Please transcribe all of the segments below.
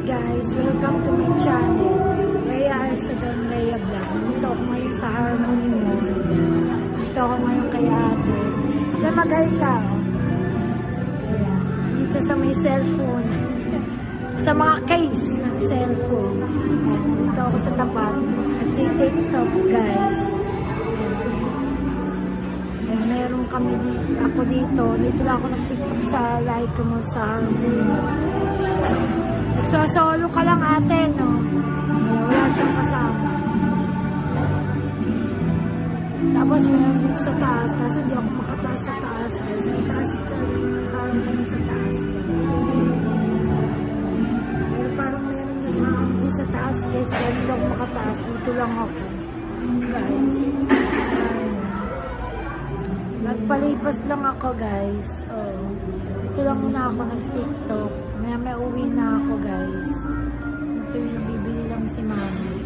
guys, welcome to my channel, Rhea Arsadon Rhea Vlog. Dito ako ngayon sa Harmony Mall. Dito ako ngayon kay ate. Ate, mag-hi ka. Dito sa may cellphone. Sa mga case ng cellphone. Dito ako sa tapat. Nag-tiktok guys. Meron kami dito. Ako dito. Dito lang ako nag-tiktok sa like mo sa Harmony Mall. Nagsosolo ka lang ate, no? Wala siyang kasama. Tapos meron dito sa taas, kasi hindi ako makataas sa taas, guys. May taas ka, parang kami sa taas. Pero parang meron naman dito sa taas, guys. Kaya hindi ako makataas. Dito lang ako. Guys. Nagpalipas lang ako, guys. Oh. Dito lang muna ako nag-tiktok. May uwi na ako guys. Ito yung bibili lang si mami.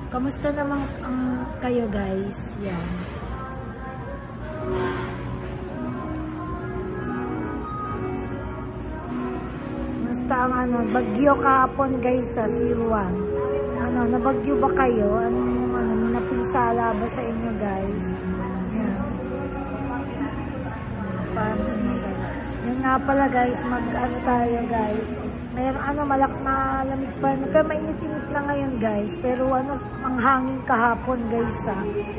Kamusta naman kayo guys? Yan. Kamusta ang bagyo kahapon guys sa Siruan? Nabagyo ba kayo? May napinsala ba sa inyo guys? Yan. Yan nga pala guys, tayo guys. Mayroon malamig pa. Pero mainit-init na ngayon guys. Pero ang hangin kahapon guys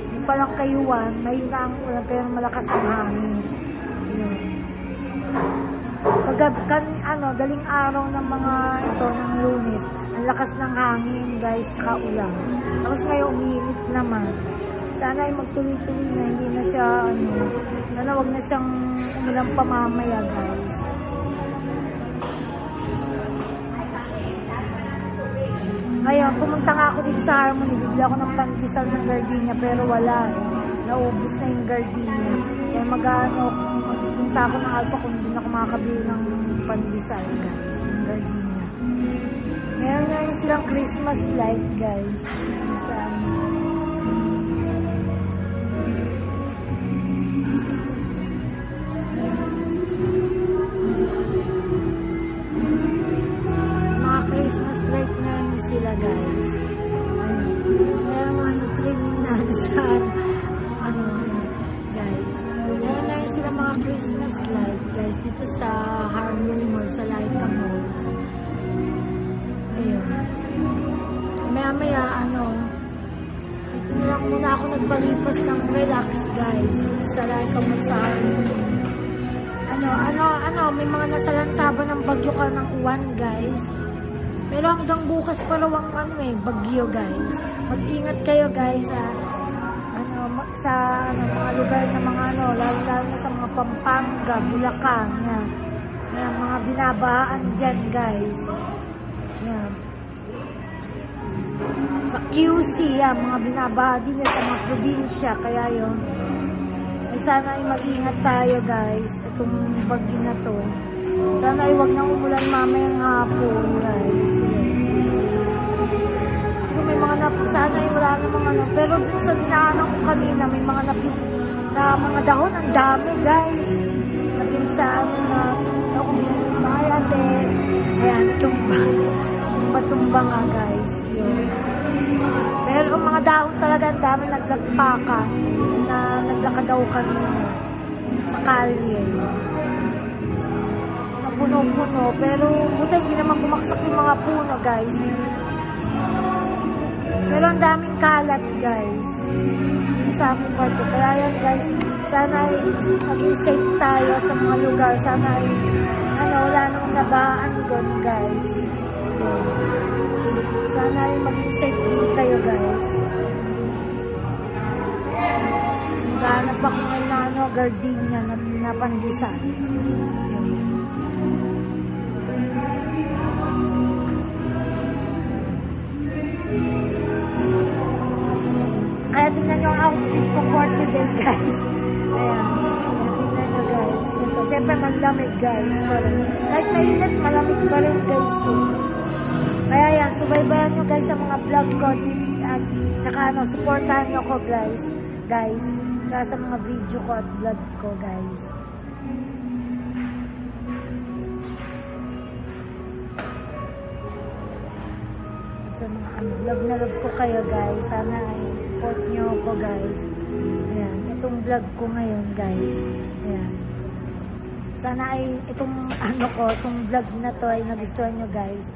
yung palang kayuan, mahina ang ulan pero malakas ang hangin. Yun. Daling araw ng mga ito, ng Lunes, ang lakas ng hangin guys, tsaka ulan. Tapos ngayon umiinit naman. Sana ay magtuloy-tuloy na, hindi na siya, sana wag na siyang umulang pamamaya, guys. Ngayon, pumunta nga ako dito sa Harmony, bigla ako ng pandesal ng gardenia, pero wala naubos na yung gardenia. Kaya magpunta ako ng Alpha kung hindi na ako makakabili ng pandesal, guys, ng gardenia. Meron nga yung silang Christmas light, guys. Christmas light na rin sila guys. Meron nga yung trimming na sa guys. Meron na rin sila mga Christmas light guys dito sa Harmony Mall, sa Laika Malls. Ayun. Maya dito na lang muna ako nagpalipas ng relax guys dito sa Laika Mall sa Harmony. May mga nasalantaban ng bagyo ka ng uwan guys. Pero hanggang bukas pa raw ang bagyo guys. Mag-ingat kayo guys sa mga lugar na mga lalo na sa mga Pampanga, Bulacan, yan, mga binabahaan dyan guys. Yan. Sa QC, mga binabaha din sa mga probinsya, kaya yun. Sana ay mag-ingat tayo guys, itong bagyo na to. Sana ay wag nang umulan mamayang hapon guys. Siguro may mga sana ay wala namang pero dun sa dinaanan ko kanina may mga mga dahon, ang dami guys. Napinsaan ate. Ayan, itong matumba nga guys. Yun. Pero ang mga dahon talaga ang dami naglagpakan. Na naglakad daw kanina sa kalye. Puno-puno, pero buti hindi naman bumaksak yung mga puno guys. Pero ang daming kalat guys sa aming parte. Kaya yan guys, sana ay maging safe tayo sa mga lugar. Sana ay wala nang nabaan doon guys. Sana ay maging safe din kayo guys. Gahanap ako ngayon na gardenia na pandesal. Kaya tingnan nyo ang outfit ko for today guys. Ayan. Tingnan nyo guys. Ito. Siyempre malamig guys. Kahit mainit, malamig pa rin guys. Kaya yan, subaybayan nyo guys sa mga vlog ko. Tsaka supportahan nyo ko guys. Tsaka sa mga video ko at vlog ko guys. sa mga love na love ko kayo guys. Sana ay support nyo ako guys. Ayan, itong vlog ko ngayon guys. Ayan. Sana ay itong itong vlog na to ay nagustuhan nyo guys.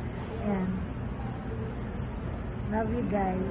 Ayan. Love you guys.